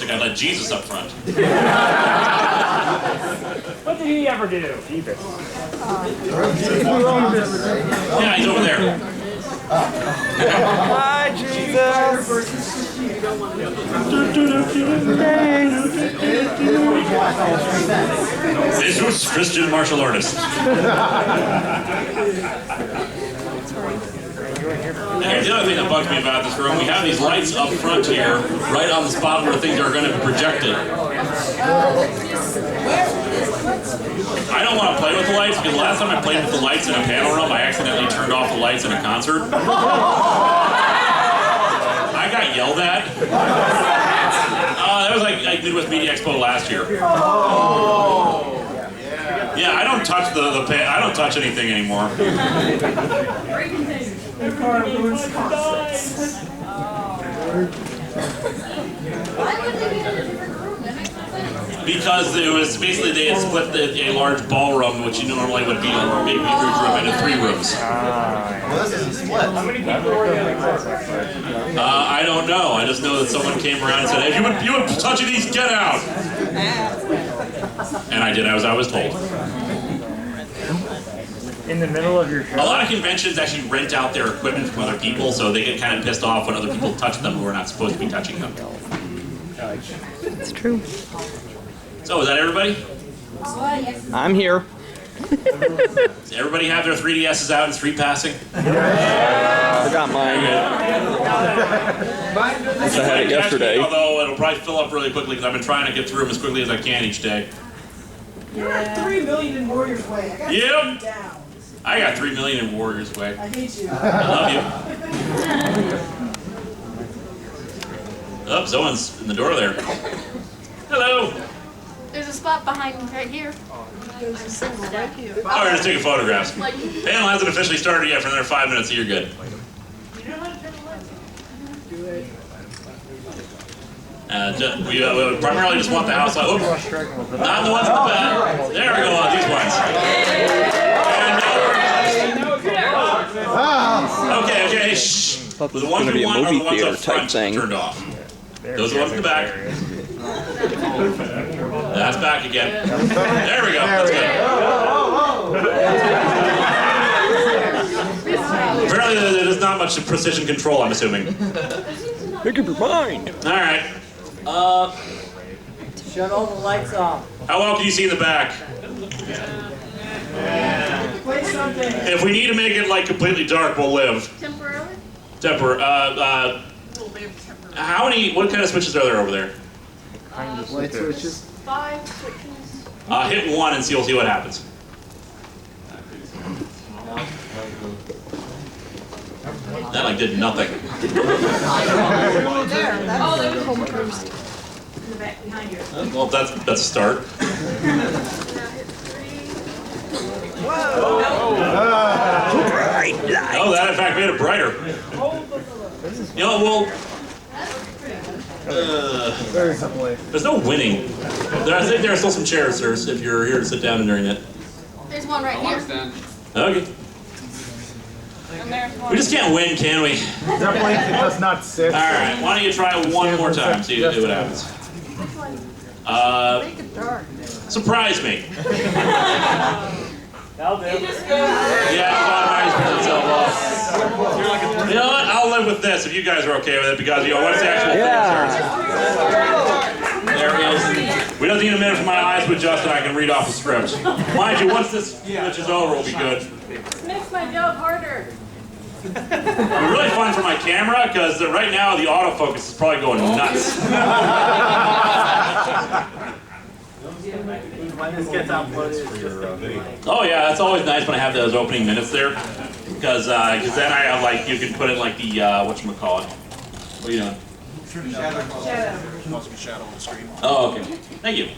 like I'd let Jesus up front. What did he ever do? Jesus. Yeah, he's over there. Hi, Jesus. Jesus, Christian martial artist. And here's the other thing that bugs me about this room. We have these lights up front here, right on the spot where things are going to be projected. I don't want to play with the lights because the last time I played with the lights in a panel room, I accidentally turned off the lights in a concert. I got yelled at. That was like Midwest Media Expo last year. Yeah, I don't touch I don't touch anything anymore. Because it was basically they had split a large ballroom, which you normally would be a big huge room, into 3 rooms. Well, this isn't split. How many people were in I don't know. I just know that someone came around and said, "Hey, you would touching these, get out!" And I did as I was told. in the middle of your show? A lot of conventions actually rent out their equipment from other people, so they get kind of pissed off when other people touch them who are not supposed to be touching them. It's true. So, is that everybody? I'm here. Does everybody have their 3DSs out in street passing? Forgot mine. I had it yesterday. Although it'll probably fill up really quickly because I've been trying to get through them as quickly as I can each day. You're at 3 million in Warriors Way. I got Yep. down. I got 3 million in Warriors Way. I hate you. I love you. Oh, someone's in the door there. Hello. There's a spot behind me right here. There's a single right here. Oh, we're just taking photographs. Panel hasn't officially started yet for another 5 minutes, so you're good. We primarily just want the house light. Oops. Not the ones in the back. There we go, these ones. And, okay, shh. The ones we want are the ones up front turned off. Those are the ones in the back. That's back again. There we go. That's good. Apparently there's not much precision control, I'm assuming. Make up your mind. Alright. Shut all the lights off. How well can you see in the back? Play something. If we need to make it like completely dark, we'll live. Temporarily? How many, what kind of switches are there over there? Light switches. 5 switches. Hit 1 and you'll see what happens. That like did nothing. Oh, there was home first. In the back behind you. Well, that's a start. Now hit 3. Oh, that in fact made it brighter. You know, well, there's no winning. I think there are still some chairs, sirs, if you're here to sit down during it. There's one right here. Okay. And there's one. We just can't win, can we? Definitely it does not sit. All right, why don't you try one more time, see what happens. Make it dark. Surprise me. That'll do. Yeah, it's automatically turns itself off. You know what? I'll live with this if you guys are okay with it because, you know, once the actual thing starts. There it is. We don't need a minute for my eyes to adjust and I can read off the script. Mind you, once this switch is over, we'll be good. This makes my job harder. It'll be really fun for my camera because right now the autofocus is probably going nuts. Oh yeah, that's always nice when I have those opening minutes there, because then I have like you can put in like the whatchamacallit. What are you doing? Oh, okay. Thank you.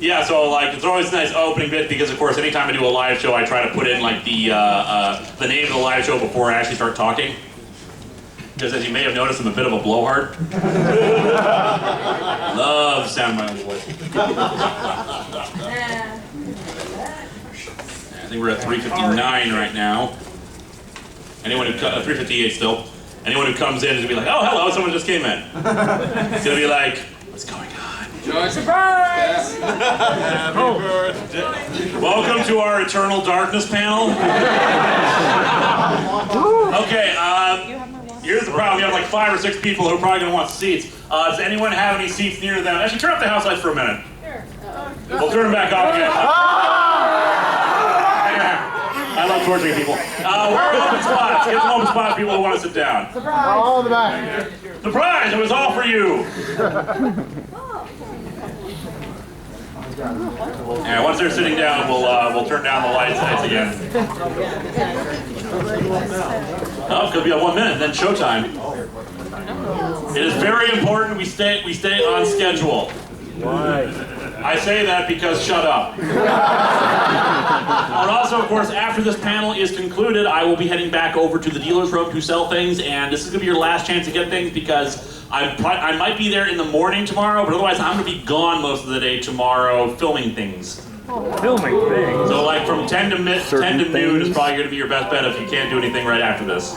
Yeah, so like it's always a nice opening bit because of course anytime I do a live show I try to put in like the name of the live show before I actually start talking. Because as you may have noticed, I'm a bit of a blowhard. Love the sound of my own voice. I think we're at 359 right now. Anyone who cut 358 still? Anyone who comes in is gonna be like, oh, hello, someone just came in. It's gonna be like, what's going on? Surprise! Oh. Welcome to our Eternal Darkness panel. Okay, here's the problem. We have like 5 or 6 people who are probably gonna want seats. Does anyone have any seats near them? Actually, turn up the house lights for a minute. We'll turn them back off again. I love torturing people. Where are open spots? Get some open spots, people who want to sit down. All in the back. Surprise! It was all for you. And once they're sitting down, we'll turn down the lights again. Oh, it's gonna be 1 minute, then showtime. It is very important we stay on schedule. Why? I say that because shut up. And also, of course, after this panel is concluded, I will be heading back over to the dealer's room to sell things, and this is gonna be your last chance to get things because I might be there in the morning tomorrow, but otherwise I'm gonna be gone most of the day tomorrow filming things. Filming things. So like from 10 to noon is probably gonna be your best bet if you can't do anything right after this.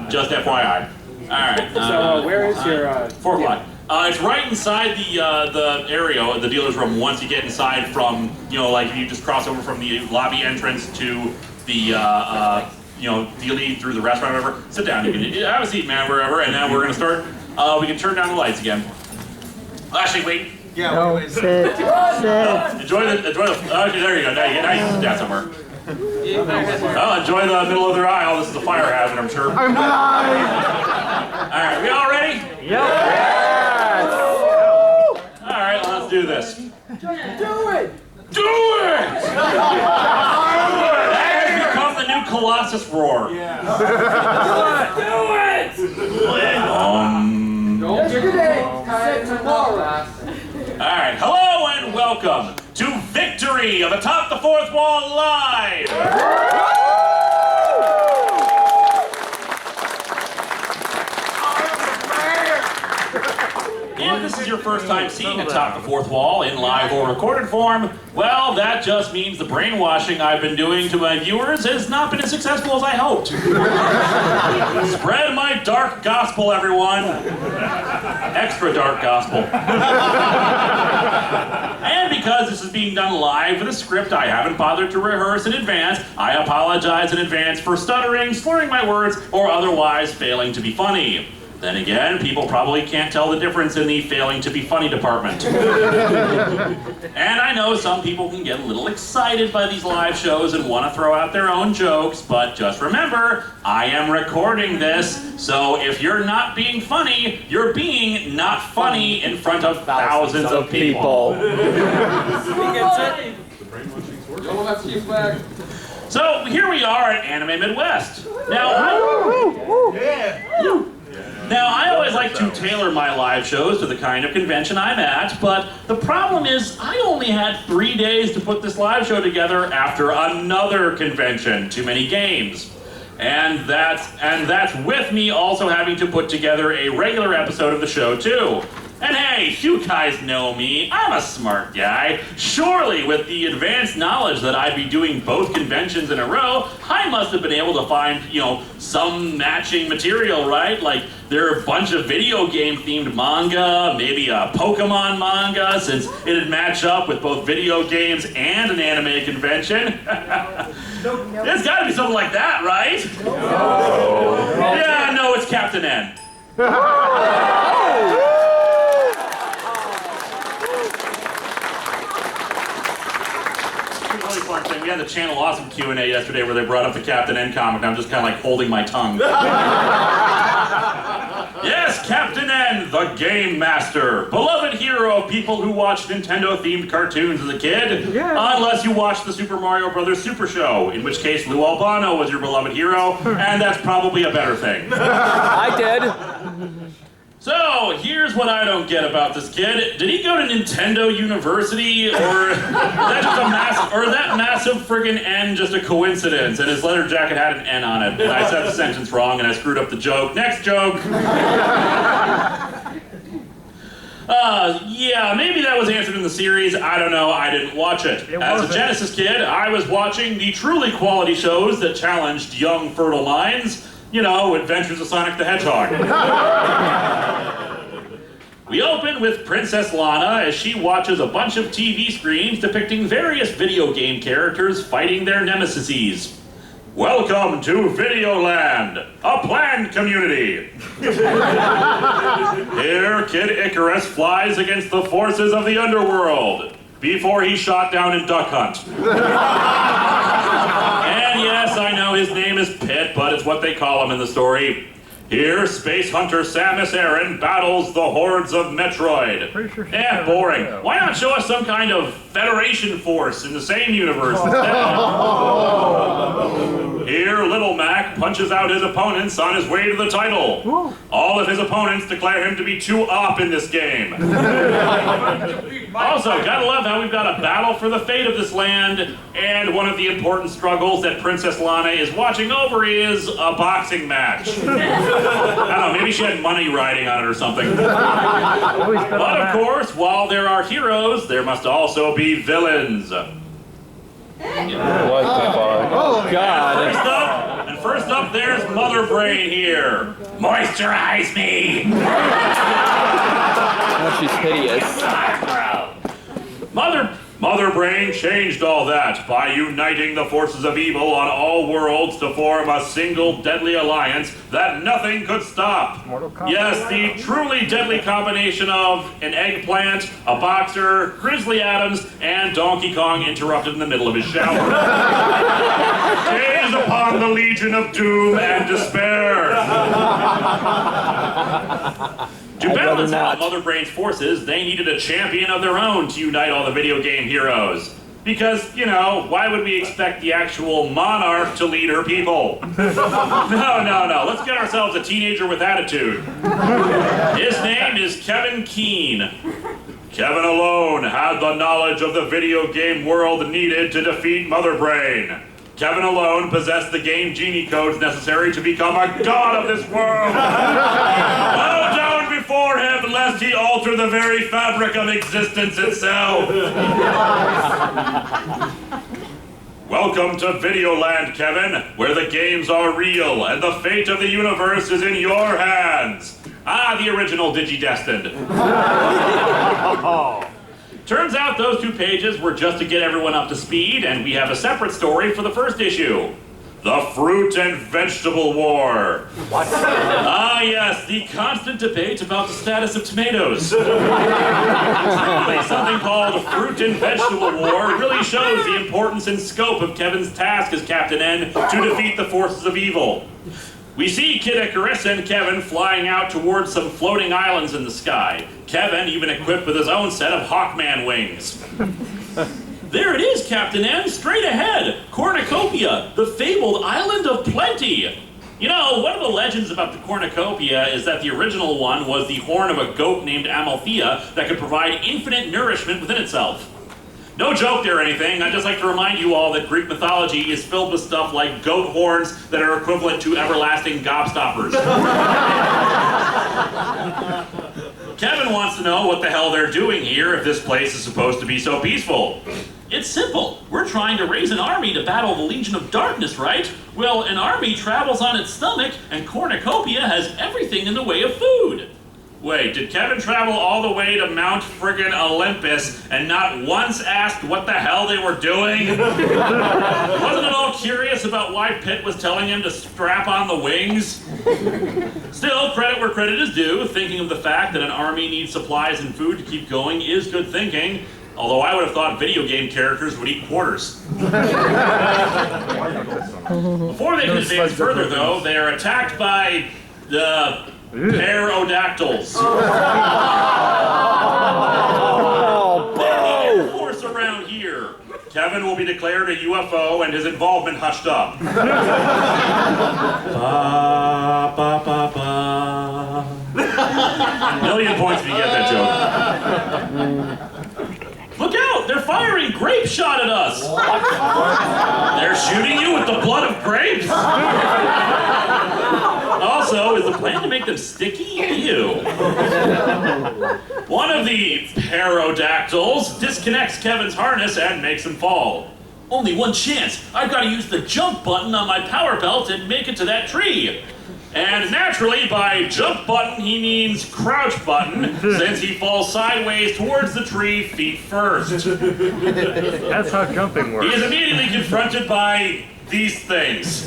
Just FYI. All right. So where is your 4 o'clock. It's right inside the area, the dealer's room. Once you get inside from, like if you just cross over from the lobby entrance to the, dealie through the restaurant or whatever. Sit down. You can have a seat, man, wherever. And then we're gonna start. We can turn down the lights again. Actually, wait. Yeah, No, wait. sit. Enjoy the. Okay, there you go. Now you can sit down somewhere. Oh, enjoy the middle of their aisle. This is a fire hazard, I'm sure. I'm alive! All right, we all ready? Yep. All right, let's do this. Do it! Do it! That has become the new Colossus roar. Do it! Yesterday, said tomorrow. All right, hello and welcome to Victory of Atop the Fourth Wall Live. If this is your first time seeing Atop the Fourth Wall in live or recorded form, well, that just means the brainwashing I've been doing to my viewers has not been as successful as I hoped. Spread my dark gospel, everyone. Extra dark gospel. And because this is being done live with a script I haven't bothered to rehearse in advance, I apologize in advance for stuttering, slurring my words, or otherwise failing to be funny. Then again, people probably can't tell the difference in the failing to be funny department. And I know some people can get a little excited by these live shows and want to throw out their own jokes, but just remember, I am recording this, so if you're not being funny, you're being not funny in front of thousands of people. So here we are at Anime Midwest. Now, I always like to tailor my live shows to the kind of convention I'm at, but the problem is I only had 3 days to put this live show together after another convention, Too Many Games. And that's with me also having to put together a regular episode of the show, too. And hey, you guys know me, I'm a smart guy. Surely with the advanced knowledge that I'd be doing both conventions in a row, I must have been able to find, some matching material, right? Like, there are a bunch of video game themed manga, maybe a Pokemon manga, since it'd match up with both video games and an anime convention. There's gotta be something like that, right? No. Yeah, no, it's Captain N. Really fun thing. We had the Channel Awesome Q&A yesterday where they brought up the Captain N comic, and I'm just kind of like holding my tongue. Yes, Captain N, the Game Master. Beloved hero of people who watched Nintendo-themed cartoons as a kid. Yeah. Unless you watched the Super Mario Brothers Super Show, in which case Lou Albano was your beloved hero, and that's probably a better thing. I did. So, here's what I don't get about this kid. Did he go to Nintendo University, or that massive friggin' N just a coincidence, and his leather jacket had an N on it, and I said the sentence wrong, and I screwed up the joke. Next joke! Yeah, maybe that was answered in the series. I don't know, I didn't watch it. As a Genesis kid, I was watching the truly quality shows that challenged young, fertile minds. You know, Adventures of Sonic the Hedgehog. We open with Princess Lana as she watches a bunch of TV screens depicting various video game characters fighting their nemesises. Welcome to Videoland, a planned community. Here, Kid Icarus flies against the forces of the underworld before he's shot down in Duck Hunt. And yes, I know his name is Pit, but it's what they call him in the story. Here, space hunter Samus Aran battles the hordes of Metroid. Boring. Why not show us some kind of Federation force in the same universe instead? Here, Little Mac punches out his opponents on his way to the title. All of his opponents declare him to be too op in this game. Also, gotta love how we've got a battle for the fate of this land, and one of the important struggles that Princess Lana is watching over is a boxing match. I don't know, maybe she had money riding on it or something. But of course, while there are heroes, there must also be villains. Oh, God. First up, there's Mother Brain here. Moisturize me! Oh, she's hideous. Mother Brain changed all that by uniting the forces of evil on all worlds to form a single deadly alliance that nothing could stop. Yes, the truly deadly combination of an eggplant, a boxer, Grizzly Adams, and Donkey Kong interrupted in the middle of his shower. Gaze upon the legion of doom and despair. To balance out Mother Brain's forces, they needed a champion of their own to unite all the video game heroes. Because, you know, why would we expect the actual monarch to lead her people? No. Let's get ourselves a teenager with attitude. His name is Kevin Keene. Kevin alone had the knowledge of the video game world needed to defeat Mother Brain. Kevin alone possessed the game genie codes necessary to become a god of this world. Bow down before him, lest he alter the very fabric of existence itself. Welcome to Videoland, Kevin, where the games are real and the fate of the universe is in your hands. Ah, the original Digidestined. Turns out those 2 pages were just to get everyone up to speed, and we have a separate story for the first issue. The Fruit and Vegetable War. What? Ah, yes, the constant debate about the status of tomatoes. Truly, something called Fruit and Vegetable War really shows the importance and scope of Kevin's task as Captain N to defeat the forces of evil. We see Kid Icarus and Kevin flying out towards some floating islands in the sky. Kevin even equipped with his own set of Hawkman wings. There it is, Captain N, straight ahead. Cornucopia, the fabled island of plenty. You know, one of the legends about the cornucopia is that the original one was the horn of a goat named Amalthea that could provide infinite nourishment within itself. No joke there or anything, I'd just like to remind you all that Greek mythology is filled with stuff like goat horns that are equivalent to everlasting gobstoppers. Kevin wants to know what the hell they're doing here if this place is supposed to be so peaceful. It's simple. We're trying to raise an army to battle the Legion of Darkness, right? Well, an army travels on its stomach, and cornucopia has everything in the way of food. Wait, did Kevin travel all the way to Mount friggin' Olympus and not once asked what the hell they were doing? Wasn't at all curious about why Pitt was telling him to strap on the wings? Still, credit where credit is due. Thinking of the fact that an army needs supplies and food to keep going is good thinking. Although I would have thought video game characters would eat quarters. Before they can advance further, though, they are attacked by the pterodactyls. Air Force around here. Kevin will be declared a UFO and his involvement hushed up. Ba, ba, ba, ba. A million points if you get that joke. Look out! They're firing grape shot at us! They're shooting you with the blood of grapes? Also, is the plan to make them sticky? Ew. One of the pterodactyls disconnects Kevin's harness and makes him fall. Only one chance. I've got to use the jump button on my power belt and make it to that tree. And naturally, by jump button, he means crouch button, since he falls sideways towards the tree, feet first. That's how jumping He works. is immediately confronted by these things.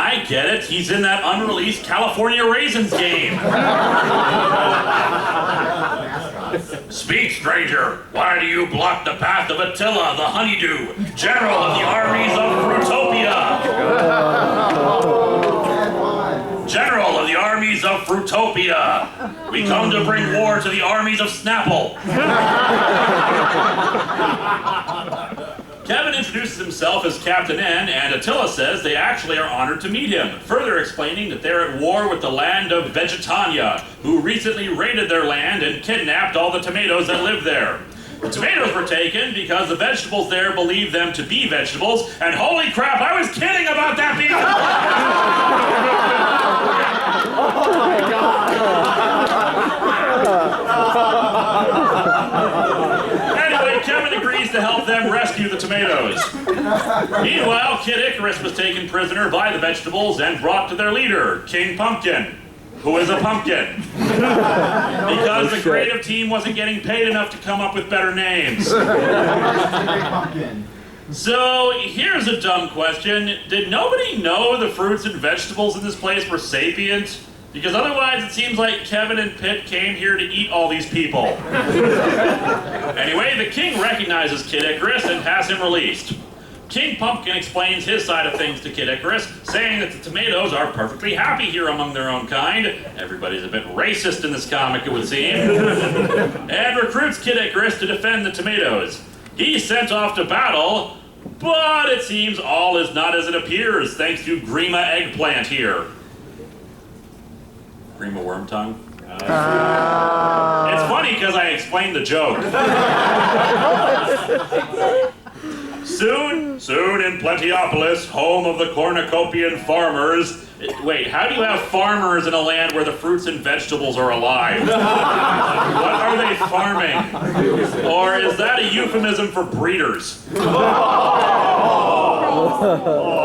I get it. He's in that unreleased California Raisins game. Speak, stranger. Why do you block the path of Attila, the honeydew, general of the armies of Fruitopia? General of the armies of Fruitopia. We come to bring war to the armies of Snapple. Kevin introduces himself as Captain N, and Attila says they actually are honored to meet him, further explaining that they're at war with the land of Vegetania, who recently raided their land and kidnapped all the tomatoes that live there. The tomatoes were taken because the vegetables there believe them to be vegetables, and holy crap, I was kidding about that being Anyway, Kevin agrees to help them rescue the tomatoes. Meanwhile, Kid Icarus was taken prisoner by the vegetables and brought to their leader, King Pumpkin, who is a pumpkin. Because the creative team wasn't getting paid enough to come up with better names. So, here's a dumb question. Did nobody know the fruits and vegetables in this place were sapient? Because otherwise it seems like Kevin and Pitt came here to eat all these people. Anyway, the king recognizes Kid Icarus and has him released. King Pumpkin explains his side of things to Kid Icarus, saying that the tomatoes are perfectly happy here among their own kind. Everybody's a bit racist in this comic, it would seem. And recruits Kid Icarus to defend the tomatoes. He's sent off to battle, but it seems all is not as it appears, thanks to Grima Eggplant here. Grima Wormtongue? It's funny because I explained the joke. Soon in Plentiopolis, home of the cornucopian farmers. Wait, how do you have farmers in a land where the fruits and vegetables are alive? What are they farming? Or is that a euphemism for breeders?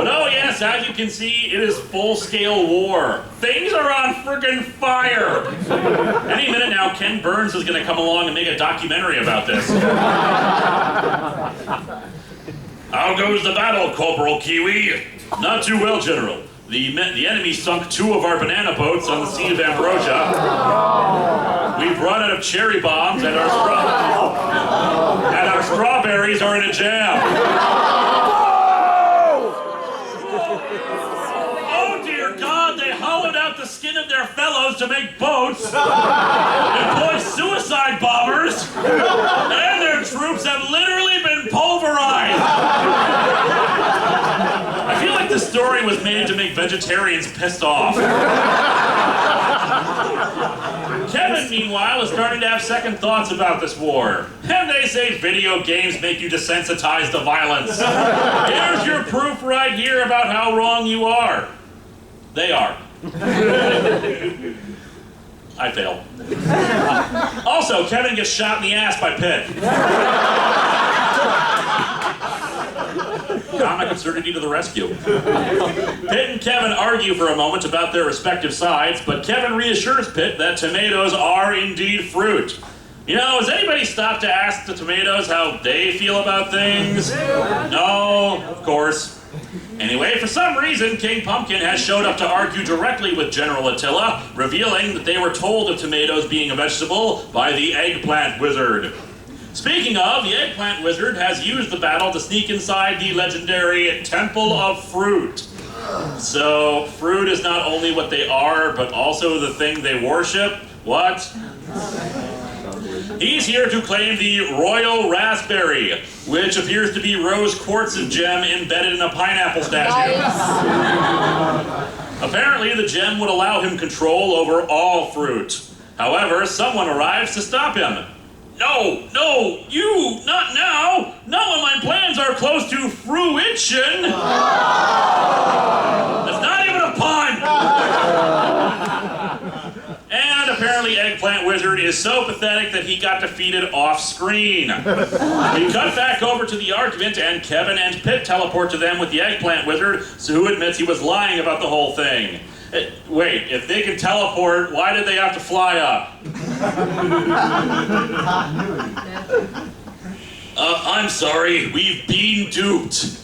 No, yes, as you can see, it is full-scale war. Things are on friggin' fire. Any minute now, Ken Burns is going to come along and make a documentary about this. How goes the battle, Corporal Kiwi? Not too well, General. The enemy sunk 2 of our banana boats on the Sea of Ambrosia. We've run out of cherry bombs, and our strawberries are in a jam. Oh dear God, they hollowed out the skin of their fellows to make boats, employ suicide bombers, and their troops have literally been pulverized. I feel like this story was made to make vegetarians pissed off. Kevin, meanwhile, is starting to have second thoughts about this war. And they say video games make you desensitized to violence. Here's your proof right here about how wrong you are. They are. I fail. Also, Kevin gets shot in the ass by Pitt. Comic absurdity to the rescue. Pitt and Kevin argue for a moment about their respective sides, but Kevin reassures Pitt that tomatoes are indeed fruit. You know, has anybody stopped to ask the tomatoes how they feel about things? No, of course. Anyway, for some reason, King Pumpkin has showed up to argue directly with General Attila, revealing that they were told of tomatoes being a vegetable by the Eggplant Wizard. Speaking of, the Eggplant Wizard has used the battle to sneak inside the legendary Temple of Fruit. So, fruit is not only what they are, but also the thing they worship. What? He's here to claim the Royal Raspberry, which appears to be rose quartz's gem embedded in a pineapple statue. Apparently, the gem would allow him control over all fruit. However, someone arrives to stop him. No, you, not now. Not when my plans are close to fruition. That's not even a pun. And apparently Apparently, Eggplant Wizard is so pathetic that he got defeated off-screen. We cut back over to the argument, and Kevin and Pitt teleport to them with the Eggplant Wizard, who admits he was lying about the whole thing. Wait, if they can teleport, why did they have to fly up? I'm sorry, we've been duped.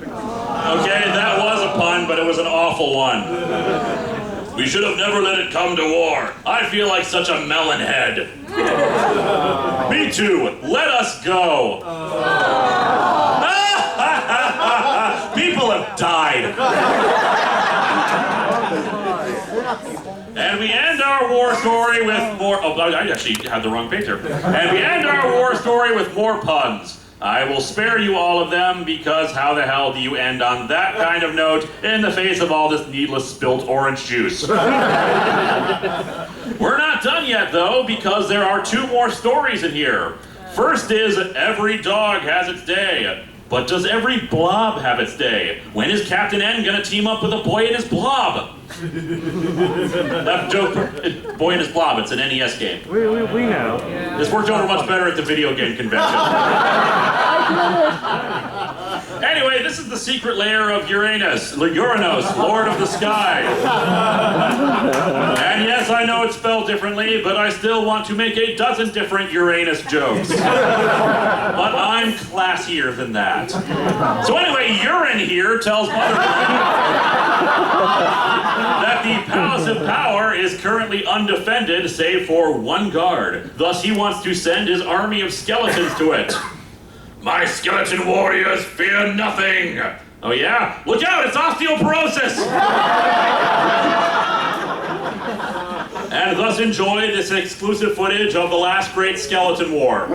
Okay, that was a pun, but it was an awful one. We should have never let it come to war. I feel like such a melon head. Me too. Let us go. People have died. And we end our war story with more... Oh, I actually had the wrong page there. And we end our war story with more puns. I will spare you all of them, because how the hell do you end on that kind of note in the face of all this needless spilt orange juice? We're not done yet, though, because there are 2 more stories in here. First is Every Dog Has Its Day. But does every blob have its day? When is Captain N gonna team up with a boy and his blob? That joke, Boy and His Blob, it's an NES game. We know. This worked over much better at the video game convention. Anyway, this is the secret lair of Uranus, Lord of the Sky. And yes, I know it's spelled differently, but I still want to make a dozen different Uranus jokes. But I'm classier than that. So anyway, Urine here tells Mother that the Palace of Power is currently undefended save for 1 guard. Thus he wants to send his army of skeletons to it. My skeleton warriors fear nothing. Oh yeah? Look out, it's osteoporosis! And thus enjoy this exclusive footage of the last great skeleton war.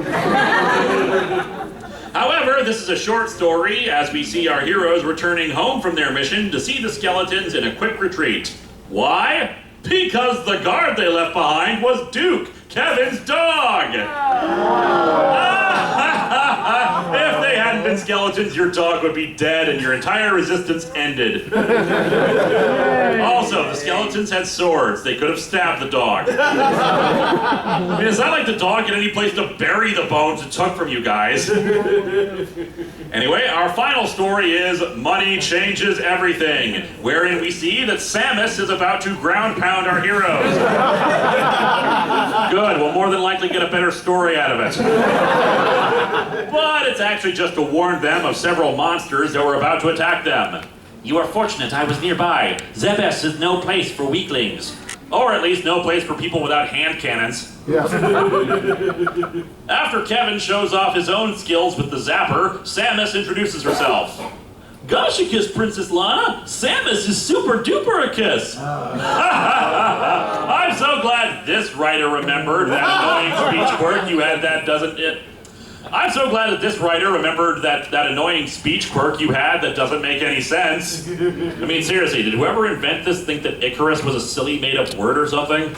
However, this is a short story as we see our heroes returning home from their mission to see the skeletons in a quick retreat. Why? Because the guard they left behind was Duke, Kevin's dog! If they hadn't been skeletons, your dog would be dead and your entire resistance ended. Also, the skeletons had swords. They could have stabbed the dog. I mean, it's not like the dog had any place to bury the bones it took from you guys. Anyway, our final story is Money Changes Everything, wherein we see that Samus is about to ground pound our heroes. Good, we'll more than likely get a better story out of it. But it's actually just to warn them of several monsters that were about to attack them. You are fortunate I was nearby. Zebes is no place for weaklings. Or at least no place for people without hand cannons. Yeah. After Kevin shows off his own skills with the zapper, Samus introduces herself. Goshicus, Princess Lana! Samus is super dupericus! I'm so glad this writer remembered that annoying speech quirk you had that doesn't it. I'm so glad that this writer remembered that annoying speech quirk you had that doesn't make any sense. I mean, seriously, did whoever invent this think that Icarus was a silly made-up word or something?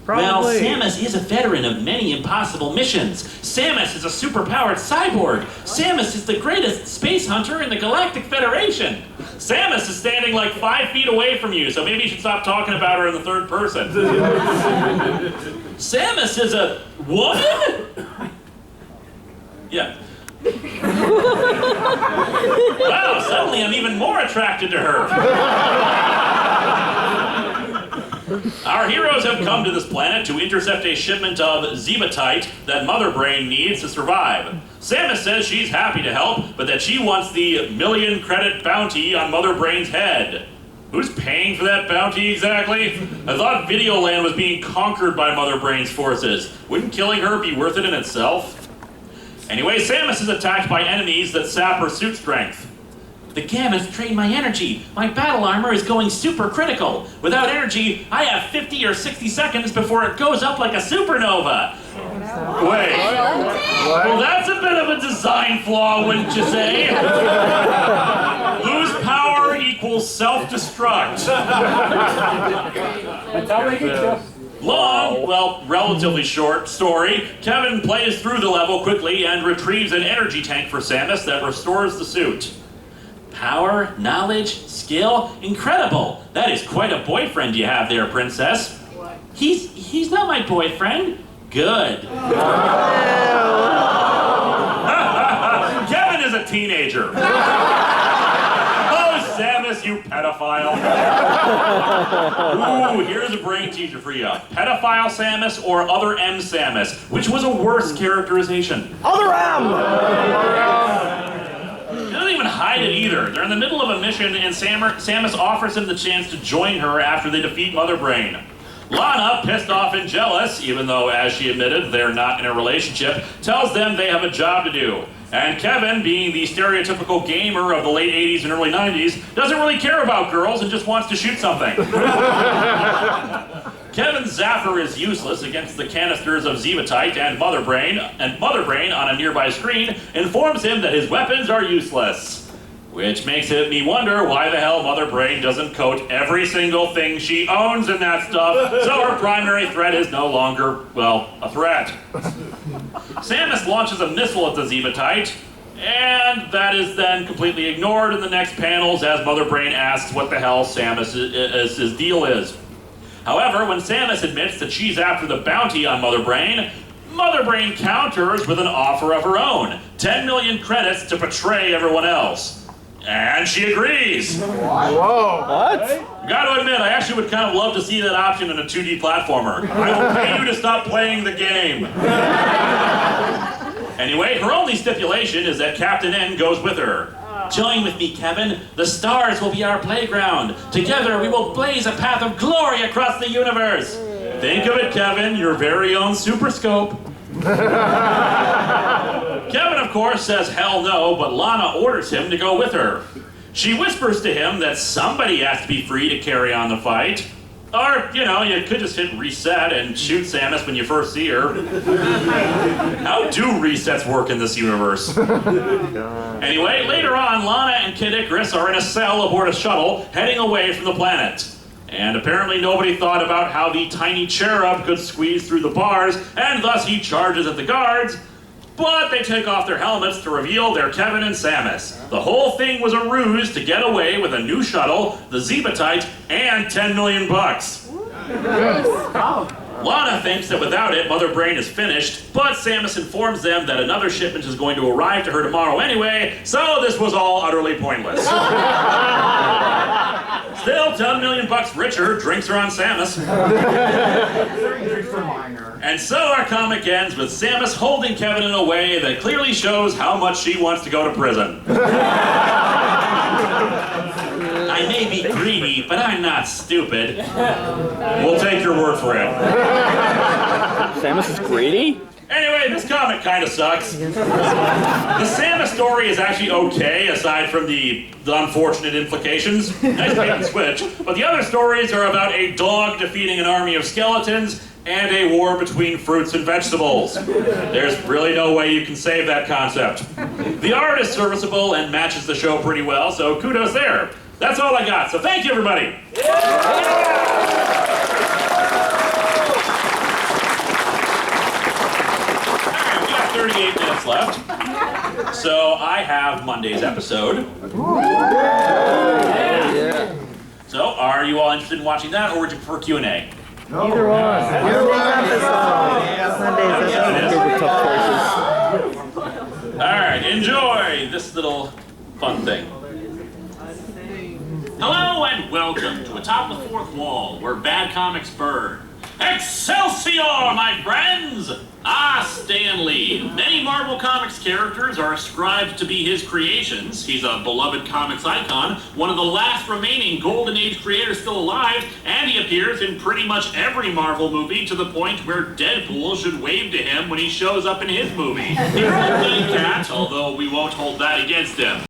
Probably. Well, Samus is a veteran of many impossible missions. Samus is a superpowered cyborg. Samus is the greatest space hunter in the Galactic Federation. Samus is standing like 5 feet away from you, so maybe you should stop talking about her in the third person. Samus is a woman? Yeah. Wow, suddenly I'm even more attracted to her. Our heroes have come to this planet to intercept a shipment of Zebatite that Mother Brain needs to survive. Samus says she's happy to help, but that she wants the 1,000,000 credit bounty on Mother Brain's head. Who's paying for that bounty exactly? I thought Videoland was being conquered by Mother Brain's forces. Wouldn't killing her be worth it in itself? Anyway, Samus is attacked by enemies that sap her suit strength. The gammas drain my energy. My battle armor is going super critical. Without energy, I have 50 or 60 seconds before it goes up like a supernova. Wait. Well, that's a bit of a design flaw, wouldn't you say? Lose power equals self-destruct. Long, well, relatively short story. Kevin plays through the level quickly and retrieves an energy tank for Samus that restores the suit. Power, knowledge, skill, incredible. That is quite a boyfriend you have there, princess. He's not my boyfriend. Good. Kevin is a teenager. Oh, Samus, you pedophile. Ooh, here's a brain teaser for you. Pedophile Samus or Other M Samus? Which was a worse characterization? Other M! He doesn't even hide it either. They're in the middle of a mission and Samus offers him the chance to join her after they defeat Mother Brain. Lana, pissed off and jealous, even though, as she admitted, they're not in a relationship, tells them they have a job to do. And Kevin, being the stereotypical gamer of the late 80s and early 90s, doesn't really care about girls and just wants to shoot something. Kevin's zapper is useless against the canisters of Zevatite and Mother Brain on a nearby screen informs him that his weapons are useless. Which makes me wonder why the hell Mother Brain doesn't coat every single thing she owns in that stuff, so her primary threat is no longer, well, a threat. Samus launches a missile at the Zevatite, and that is then completely ignored in the next panels as Mother Brain asks what the hell Samus's deal is. However, when Samus admits that she's after the bounty on Mother Brain counters with an offer of her own, 10 million credits to betray everyone else. And she agrees. Whoa. What? Gotta admit, I actually would kind of love to see that option in a 2D platformer. I will pay you to stop playing the game. Anyway, her only stipulation is that Captain N goes with her. Join with me, Kevin. The stars will be our playground. Together we will blaze a path of glory across the universe. Think of it, Kevin, your very own Super Scope. Kevin, of course, says hell no, but Lana orders him to go with her. She whispers to him that somebody has to be free to carry on the fight. Or, you know, you could just hit reset and shoot Samus when you first see her. How do resets work in this universe? Anyway, later on, Lana and Kid Icarus are in a cell aboard a shuttle heading away from the planet. And apparently nobody thought about how the tiny cherub could squeeze through the bars, and thus he charges at the guards. But they take off their helmets to reveal they're Kevin and Samus. The whole thing was a ruse to get away with a new shuttle, the Zevatite, and 10 million bucks. Lana thinks that without it, Mother Brain is finished, but Samus informs them that another shipment is going to arrive to her tomorrow anyway, so this was all utterly pointless. Still, 10 million bucks richer, drinks are on Samus. And so our comic ends with Samus holding Kevin in a way that clearly shows how much she wants to go to prison. I may be greedy, but I'm not stupid. We'll take your word for it. Samus is greedy? Anyway, this comic kind of sucks. The Samus story is actually okay, aside from the unfortunate implications. Nice bait and switch. But the other stories are about a dog defeating an army of skeletons and a war between fruits and vegetables. There's really no way you can save that concept. The art is serviceable and matches the show pretty well, so kudos there. That's all I got, so thank you, everybody. Alright, we got 38 minutes left. So I have Monday's episode. So are you all interested in watching that, or would you prefer Q&A? Either one. Monday's All right, enjoy this little fun thing. Hello and welcome to Atop the Fourth Wall, where bad comics burn. Excelsior, my friends! Ah, Stan Lee. Many Marvel Comics characters are ascribed to be his creations. He's a beloved comics icon, one of the last remaining Golden Age creators still alive, and he appears in pretty much every Marvel movie to the point where Deadpool should wave to him when he shows up in his movie. He's a good cat, although we won't hold that against him.